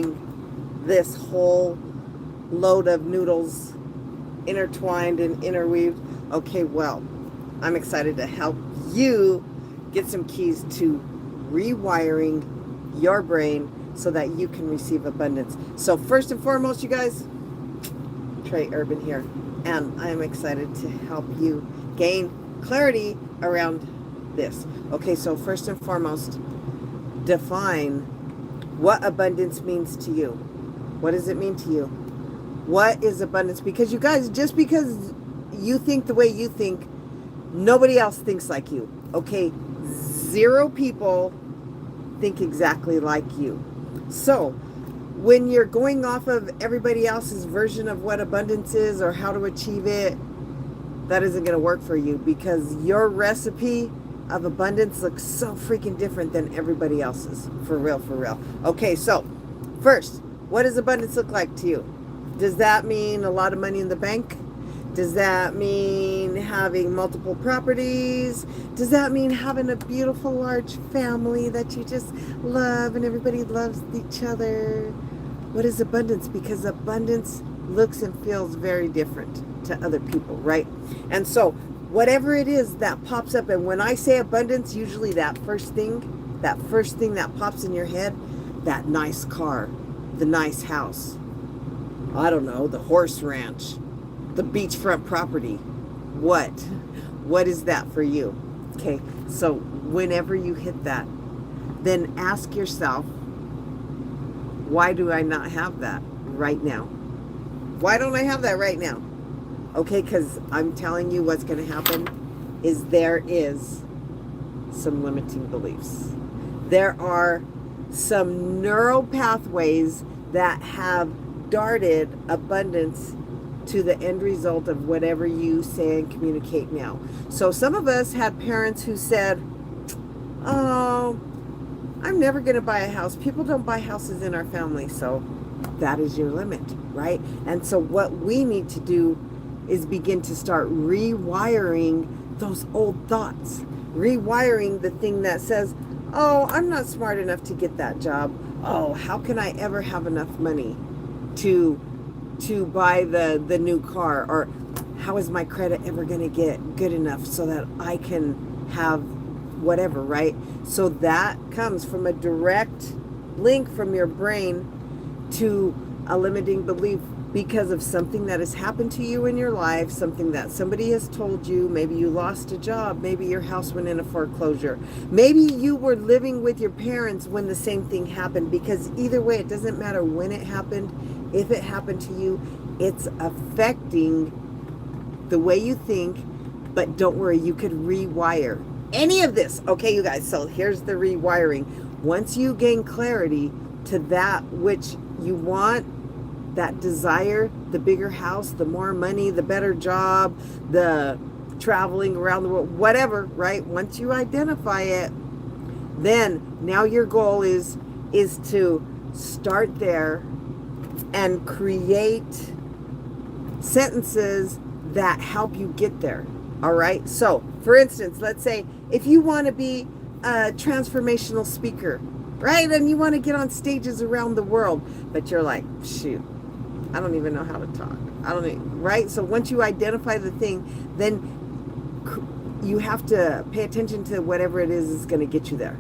this whole load of noodles intertwined and interweaved. Okay, well, I'm excited to help you get some keys to rewiring your brain so that you can receive abundance. So first and foremost, you guys, Trey Urban here, and I'm excited to help you gain clarity around this. Okay, so first and foremost, define what abundance means to you. What does it mean to you? What is abundance? Because you guys, just because you think the way you think, nobody else thinks like you. Okay, 0 people think exactly like you. So when you're going off of everybody else's version of what abundance is or how to achieve it, that isn't going to work for you, because your recipe of abundance looks so freaking different than everybody else's. For real, for real. Okay, so first, what does abundance look like to you? Does that mean a lot of money in the bank? Does that mean having multiple properties? Does that mean having a beautiful large family that you just love and everybody loves each other? What is abundance? Because abundance looks and feels very different to other people, right? And so whatever it is that pops up, and when I say abundance, usually that first thing that pops in your head, that nice car, the nice house, I don't know, the horse ranch, the beachfront property. What is that for you? Okay, so whenever you hit that, then ask yourself, why do I not have that right now? Why don't I have that right now? Okay, because I'm telling you what's going to happen is there is some limiting beliefs. There are some neural pathways that have darted abundance to the end result of whatever you say and communicate now. So some of us had parents who said, oh, I'm never going to buy a house. People don't buy houses in our family. So that is your limit, right? And so what we need to do is begin to start rewiring those old thoughts, rewiring the thing that says, oh, I'm not smart enough to get that job. Oh, how can I ever have enough money to buy the new car? Or how is my credit ever going to get good enough so that I can have whatever, right? So that comes from a direct link from your brain to a limiting belief because of something that has happened to you in your life, something that somebody has told you. Maybe you lost a job, maybe your house went into foreclosure, maybe you were living with your parents when the same thing happened. Because either way, it doesn't matter when it happened. If it happened to you, it's affecting the way you think. But don't worry, you could rewire any of this. Okay, you guys, so here's the rewiring. Once you gain clarity to that which you want, that desire, the bigger house, the more money, the better job, the traveling around the world, whatever, right? Once you identify it, then now your goal is to start there and create sentences that help you get there. All right. So for instance, let's say if you want to be a transformational speaker, right? And you want to get on stages around the world, but you're like, shoot, I don't even know how to talk. Right? So once you identify the thing, then you have to pay attention to whatever it is going to get you there.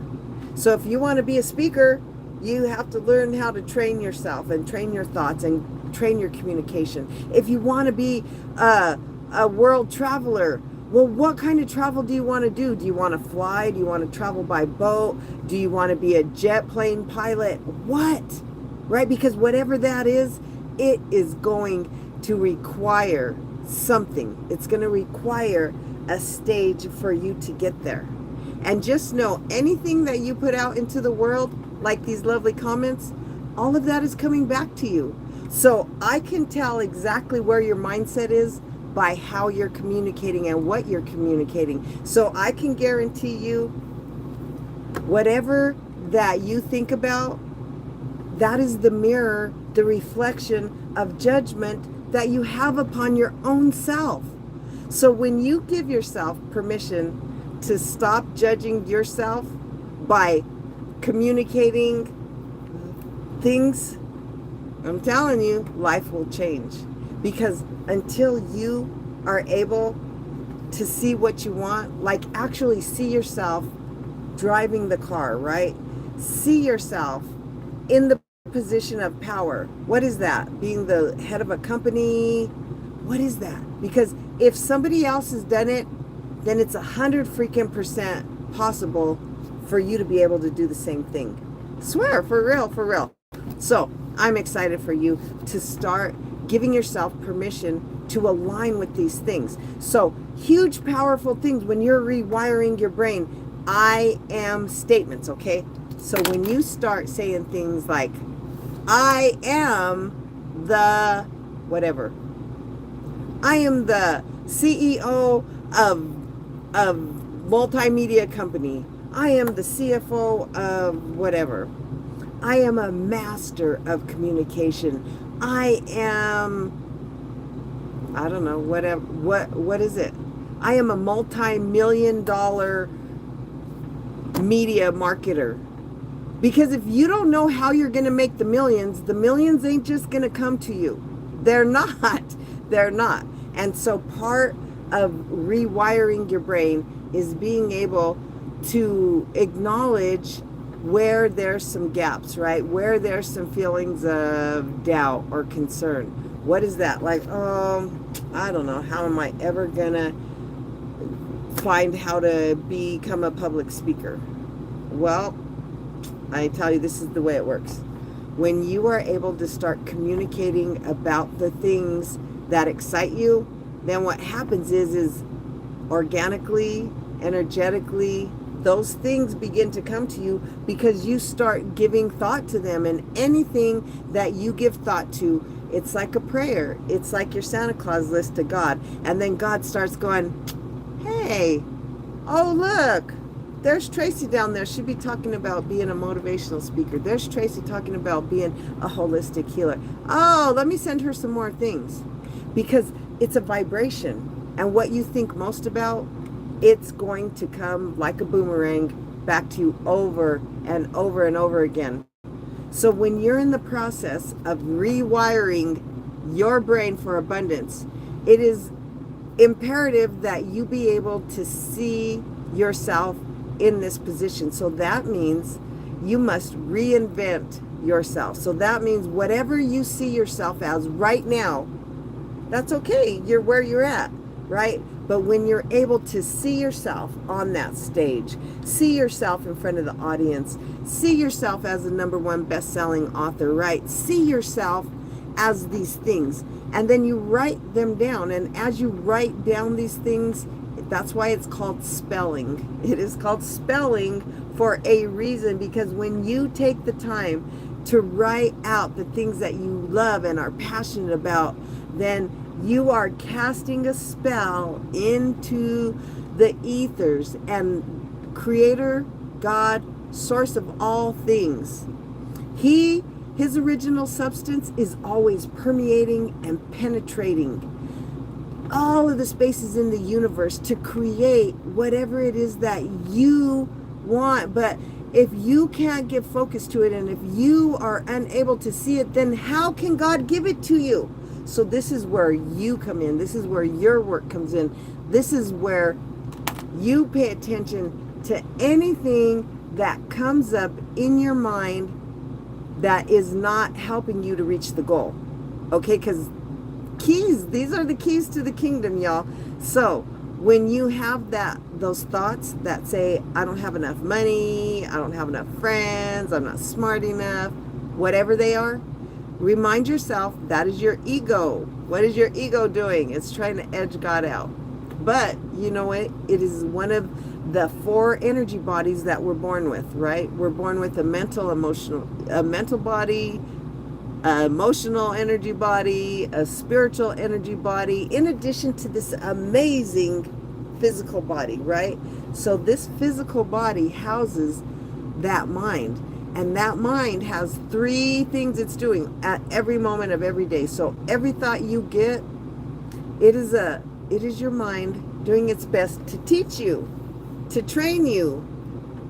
So if you want to be a speaker, you have to learn how to train yourself and train your thoughts and train your communication. If you want to be a world traveler, well, what kind of travel do you want to do? Do you want to fly? Do you want to travel by boat? Do you want to be a jet plane pilot? What? Right? Because whatever that is, it is going to require something. It's going to require a stage for you to get there. And just know, anything that you put out into the world, like these lovely comments, all of that is coming back to you. So I can tell exactly where your mindset is by how you're communicating and what you're communicating. So I can guarantee you, whatever that you think about, that is the mirror, the reflection of judgment that you have upon your own self. So when you give yourself permission to stop judging yourself by communicating things I'm telling you, life will change. Because until you are able to see what you want, like actually see yourself driving the car, right? See yourself in the position of power. What is that? Being the head of a company? What is that? Because if somebody else has done it, then it's 100% possible for you to be able to do the same thing. Swear, for real, for real. So I'm excited for you to start giving yourself permission to align with these things. So huge, powerful things when you're rewiring your brain. I am statements, okay? So when you start saying things like, I am the whatever. I am the CEO of multimedia company. I am the CFO of whatever. I am a master of communication. I am, I don't know, whatever. What is it? I am a multi-million-dollar media marketer. Because if you don't know how you're going to make the millions ain't just going to come to you. They're not. They're not. And so part of rewiring your brain is being able to acknowledge where there's some gaps, right? Where there's some feelings of doubt or concern. What is that? Like, I don't know. How am I ever going to find how to become a public speaker? Well, I tell you, this is the way it works. When you are able to start communicating about the things that excite you, then what happens is organically, energetically, those things begin to come to you because you start giving thought to them. And anything that you give thought to, it's like a prayer. It's like your Santa Claus list to God. And then God starts going, hey, oh, look, there's Tracy down there. She'd be talking about being a motivational speaker. There's Tracy talking about being a holistic healer. Oh, let me send her some more things. Because it's a vibration. And what you think most about, it's going to come like a boomerang back to you over and over and over again. So when you're in the process of rewiring your brain for abundance, it is imperative that you be able to see yourself in this position. So that means you must reinvent yourself. So that means whatever you see yourself as right now, that's okay. You're where you're at, right? But when you're able to see yourself on that stage, see yourself in front of the audience, see yourself as a #1 best-selling author, right? See yourself as these things. And then you write them down. And as you write down these things, that's why it's called spelling. It is called spelling for a reason, because when you take the time to write out the things that you love and are passionate about, then you are casting a spell into the ethers, and Creator, God, source of all things, His original substance is always permeating and penetrating all of the spaces in the universe to create whatever it is that you want. But if you can't give focus to it, and if you are unable to see it, then how can God give it to you? So this is where you come in. This is where your work comes in. This is where you pay attention to anything that comes up in your mind that is not helping you to reach the goal. Okay, because keys, these are the keys to the kingdom, y'all. So when you have those thoughts that say, I don't have enough money, I don't have enough friends, I'm not smart enough, whatever they are, remind yourself that is your ego. What is your ego doing? It's trying to edge God out. But you know what? It is one of the 4 energy bodies that we're born with, right? We're born with a mental body, emotional energy body, a spiritual energy body, in addition to this amazing physical body, right? So this physical body houses that mind. And that mind has 3 things it's doing at every moment of every day. So every thought you get, it is your mind doing its best to teach you, to train you,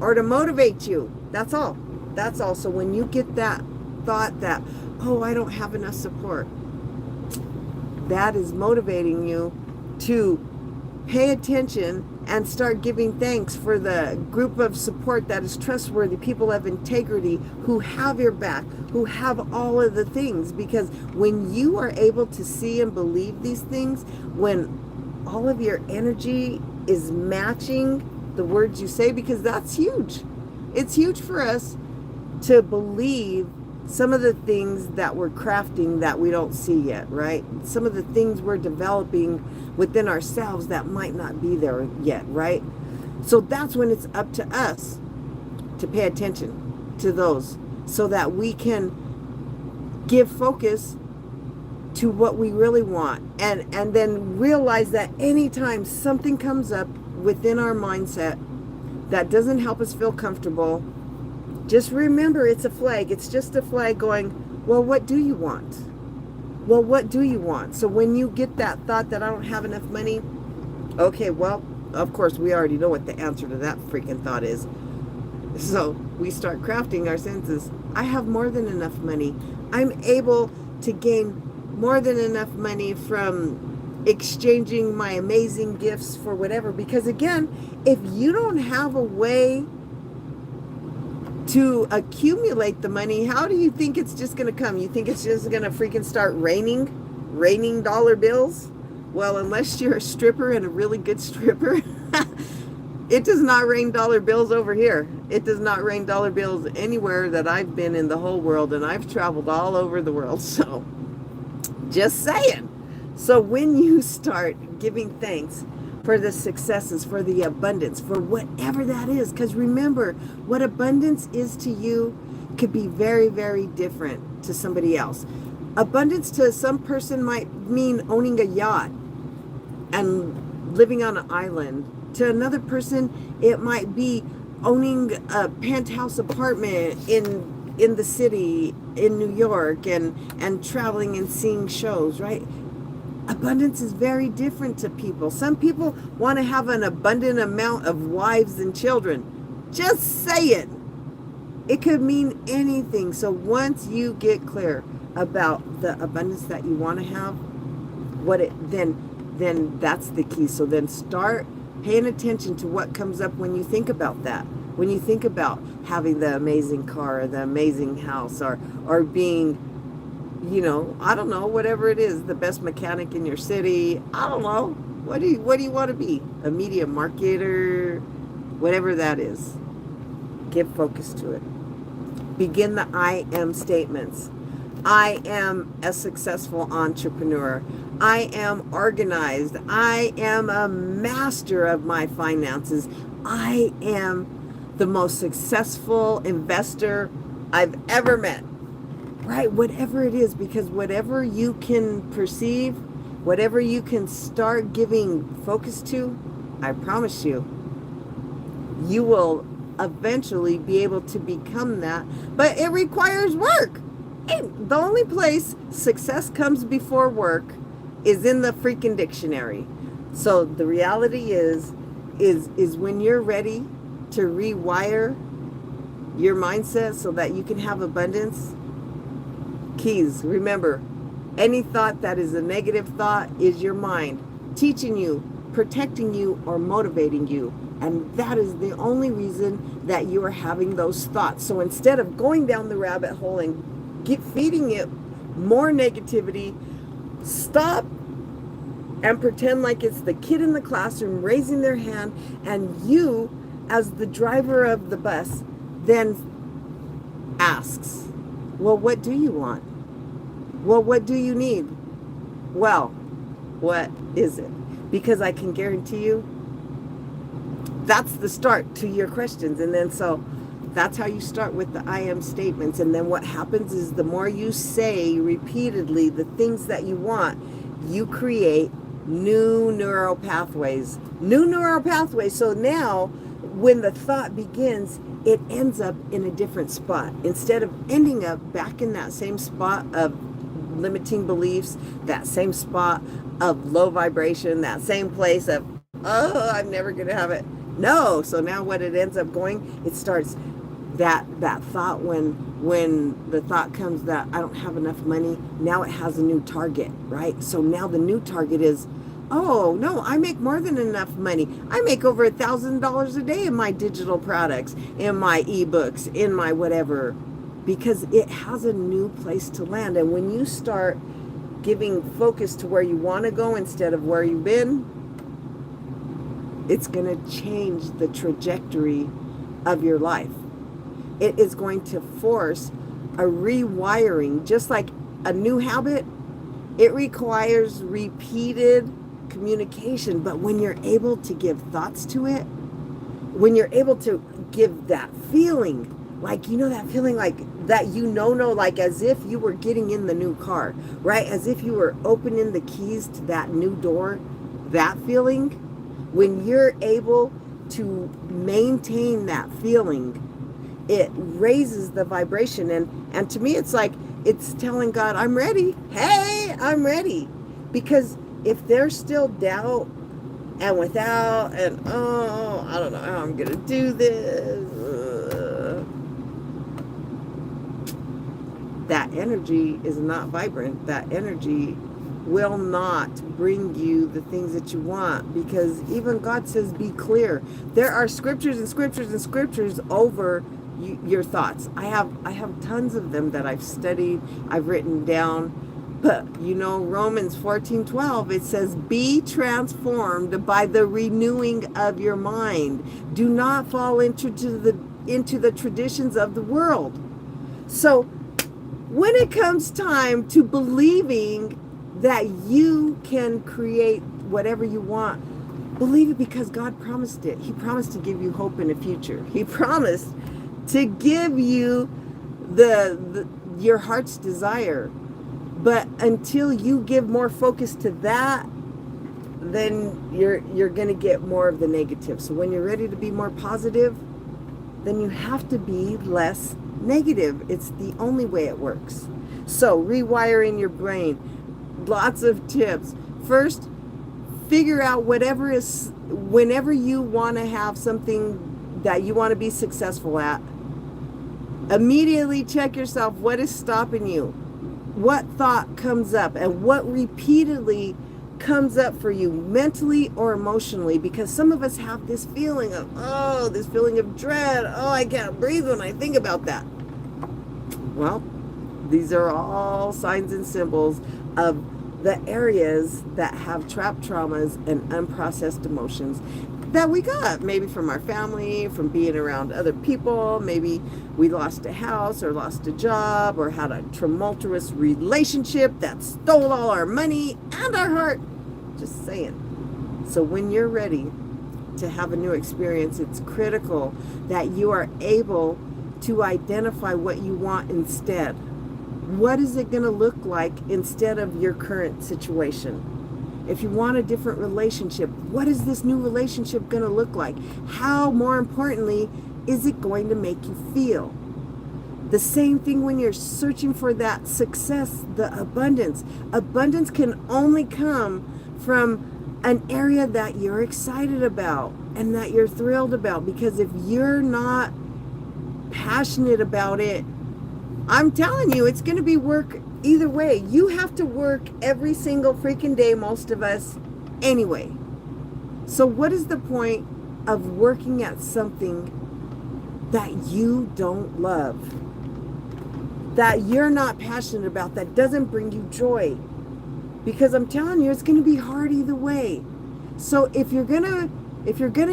or to motivate you. That's all. That's all. So when you get that thought that, oh, I don't have enough support. That is motivating you to pay attention and start giving thanks for the group of support that is trustworthy, people of integrity who have your back, who have all of the things. Because when you are able to see and believe these things, when all of your energy is matching the words you say, because that's huge. It's huge for us to believe some of the things that we're crafting that we don't see yet, right? Some of the things we're developing within ourselves that might not be there yet, right? So that's when it's up to us to pay attention to those so that we can give focus to what we really want, and then realize that anytime something comes up within our mindset that doesn't help us feel comfortable, just remember it's a flag. It's just a flag going, well, what do you want? Well, what do you want? So when you get that thought that I don't have enough money, okay, well, of course, we already know what the answer to that freaking thought is. So we start crafting our sentences. I have more than enough money. I'm able to gain more than enough money from exchanging my amazing gifts for whatever. Because again, if you don't have a way to accumulate the money, how do you think it's just going to come? You think it's just going to freaking start raining dollar bills? Well, unless you're a stripper and a really good stripper, it does not rain dollar bills over here. It does not rain dollar bills anywhere that I've been in the whole world, and I've traveled all over the world. So just saying. So when you start giving thanks for the successes, for the abundance, for whatever that is. Because remember, what abundance is to you could be very, very different to somebody else. Abundance to some person might mean owning a yacht and living on an island. To another person, it might be owning a penthouse apartment in the city, in New York, and traveling and seeing shows, right? Abundance is very different to people. Some people want to have an abundant amount of wives and children. Just say it. It could mean anything. So once you get clear about the abundance that you want to have, then that's the key. So then start paying attention to what comes up when you think about that. When you think about having the amazing car or the amazing house or being, I don't know, whatever it is, the best mechanic in your city. I don't know. What do you want to be? A media marketer? Whatever that is. Give focus to it. Begin the I am statements. I am a successful entrepreneur. I am organized. I am a master of my finances. I am the most successful investor I've ever met. Right, whatever it is, because whatever you can perceive, whatever you can start giving focus to, I promise you, you will eventually be able to become that. But it requires work. And the only place success comes before work is in the freaking dictionary. So the reality is when you're ready to rewire your mindset so that you can have abundance. Keys. Remember, any thought that is a negative thought is your mind teaching you, protecting you, or motivating you. And that is the only reason that you are having those thoughts. So instead of going down the rabbit hole and feeding it more negativity, stop and pretend like it's the kid in the classroom raising their hand, and you, as the driver of the bus, then asks, well, what do you want? Well, what do you need? Well, what is it? Because I can guarantee you that's the start to your questions. And then so that's how you start with the I am statements. And then what happens is the more you say repeatedly the things that you want, you create new neural pathways. New neural pathways. So now when the thought begins, it ends up in a different spot. Instead of ending up back in that same spot of limiting beliefs, that same spot of low vibration, that same place of, oh, I'm never going to have it. No. So now what it ends up going, it starts That thought, when the thought comes that I don't have enough money, now it has a new target, right? So now the new target is, oh no, I make more than enough money. I make over $1,000 a day in my digital products, in my ebooks, in my whatever, because it has a new place to land. And when you start giving focus to where you want to go instead of where you've been, it's going to change the trajectory of your life. It is going to force a rewiring. Just like a new habit, it requires repeated communication. But when you're able to give thoughts to it, when you're able to give that feeling, like, that feeling like that, like as if you were getting in the new car, right? As if you were opening the keys to that new door, that feeling, when you're able to maintain that feeling, it raises the vibration. And to me, it's like, it's telling God, I'm ready. Hey, I'm ready. Because if there's still doubt and without, and I don't know how I'm going to do this, that energy is not vibrant. That energy will not bring you the things that you want, because even God says, be clear. There are scriptures and scriptures and scriptures over your thoughts. I have tons of them that I've studied, I've written down. But Romans 14:12, it says, be transformed by the renewing of your mind. Do not fall into the traditions of the world. So when it comes time to believing that you can create whatever you want, believe it, because God promised it. He promised to give you hope in the future. He promised to give you your heart's desire. But until you give more focus to that, then you're going to get more of the negative. So when you're ready to be more positive, then you have to be less negative. It's the only way it works. So rewiring your brain, lots of tips. First, figure out whenever you want to have something that you want to be successful at, immediately check yourself. What is stopping you? What thought comes up, and what repeatedly comes up for you, mentally or emotionally? Because some of us have this feeling of dread. Oh, I can't breathe when I think about that. Well, these are all signs and symbols of the areas that have trapped traumas and unprocessed emotions that we got, maybe from our family, from being around other people. Maybe we lost a house or lost a job or had a tumultuous relationship that stole all our money and our heart. Just saying. So when you're ready to have a new experience, it's critical that you are able to identify what you want instead. What is it going to look like instead of your current situation? If you want a different relationship, what is this new relationship going to look like? How, more importantly, is it going to make you feel? The same thing when you're searching for that success, the abundance. Abundance can only come from an area that you're excited about and that you're thrilled about. Because if you're not passionate about it, I'm telling you, it's going to be work either way. You have to work every single freaking day, most of us, anyway. So what is the point of working at something that you don't love, that you're not passionate about, that doesn't bring you joy? Because I'm telling you, it's going to be hard either way. So if you're gonna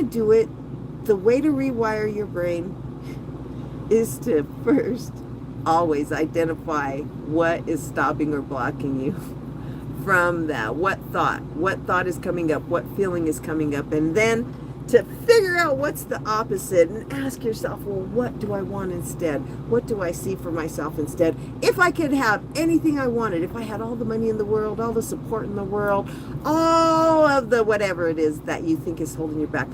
do it, the way to rewire your brain is to first always identify what is stopping or blocking you from that. What thought is coming up, what feeling is coming up, and then to figure out what's the opposite and ask yourself, well, what do I want instead? What do I see for myself instead? If I could have anything I wanted, if I had all the money in the world, all the support in the world, all of the whatever it is that you think is holding you back,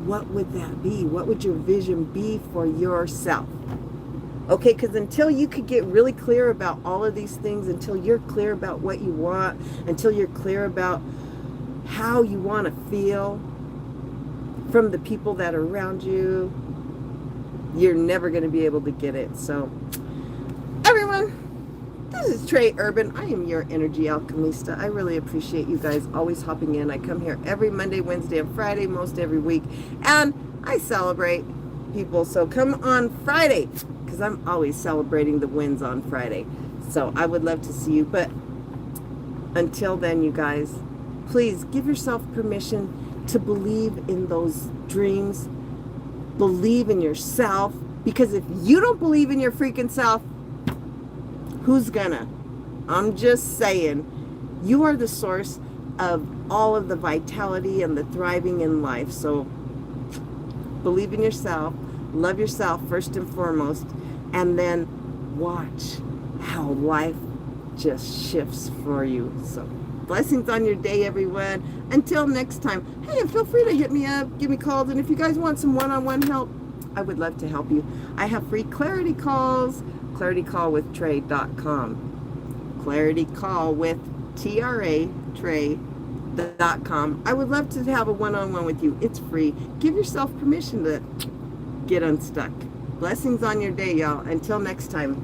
what would that be? What would your vision be for yourself? Okay, because until you could get really clear about all of these things, until you're clear about what you want, until you're clear about how you want to feel from the people that are around you, you're never going to be able to get it. So, everyone, this is Trey Urban. I am your energy alchemista. I really appreciate you guys always hopping in. I come here every Monday, Wednesday, and Friday, most every week. And I celebrate people. So come on Friday, because I'm always celebrating the wins on Friday. So I would love to see you. But until then, you guys, please give yourself permission to believe in those dreams. Believe in yourself. Because if you don't believe in your freaking self, who's gonna? I'm just saying, you are the source of all of the vitality and the thriving in life. So believe in yourself, love yourself first and foremost, and then watch how life just shifts for you. So blessings on your day, everyone. Until next time, hey, feel free to hit me up, give me calls, and if you guys want some one-on-one help, I would love to help you. I have free clarity calls. ClarityCallWithTrey.com. Clarity Call with Trey.com. I would love to have a one-on-one with you. It's free. Give yourself permission to get unstuck. Blessings on your day, y'all. Until next time.